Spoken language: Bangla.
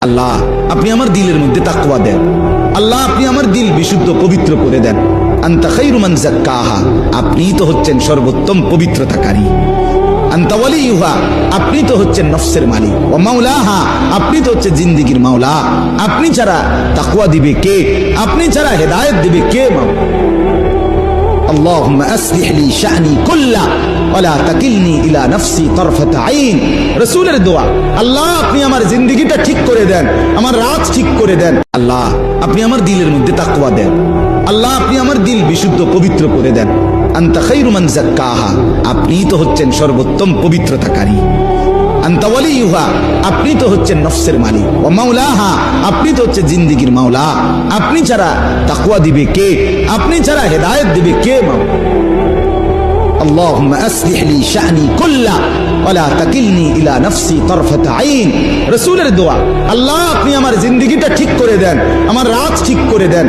আল্লাহ আপনি আমার দিলের মধ্যে তাকওয়া দেন। আল্লাহ আপনি আমার দিল বিশুদ্ধ পবিত্র করে দেন। আনতা খায়রু মান যাক্কাহা, আপনিই তো হচ্ছেন সর্বোত্তম পবিত্রতাকারী। আনতা ওয়ালিয়ুহা, আপনি তো হচ্ছেন নফসের মালিক। ওয়া মাওলাহা, আপনি তো হচ্ছেন জিন্দেগীর মাওলা। আপনি ছাড়া তাকওয়া দিবে কে? আপনি ছাড়া হেদায়েত দিবে কে? মাওলা আল্লাহুম্মা আসলিহ লি শা'নি কুল্লা ওয়া লা তাকিলনি ইলা নাফসি তারফাতা আইন। রাসূলের দোয়া, আল্লাহ আপনি আমার জিন্দেগিটা ঠিক করে দেন, আমার রাত ঠিক করে দেন। আল্লাহ আপনি আমার দিলের মধ্যে তাকওয়া দেন। আল্লাহ আপনি আমার দিল বিশুদ্ধ পবিত্র করে দেন। আনতা খায়রু মান যাক্কাহা, আপনিই তো হচ্ছেন সর্বোত্তম পবিত্রতাকারী। আনতা ওয়ালিয়ুহা, আপনি তো হচ্ছেন নফসের মালিক। ওয়া মাওলাহা, আপনি তো হচ্ছেন জিন্দেগীর মাওলা। আপনি ছাড়া তাকওয়া দিবে কে? আপনি ছাড়া হেদায়েত দিবে কে? মাওলা আল্লাহুম্মা আসলিহ লি শা'নি কুল্লা ওয়া লা তাকিলনি ইলা নাফসি তারফাতা আইন। রাসূলের দোয়া, আল্লাহ আপনি আমার জিন্দেগিটা ঠিক করে দেন, আমার রাত ঠিক করে দেন।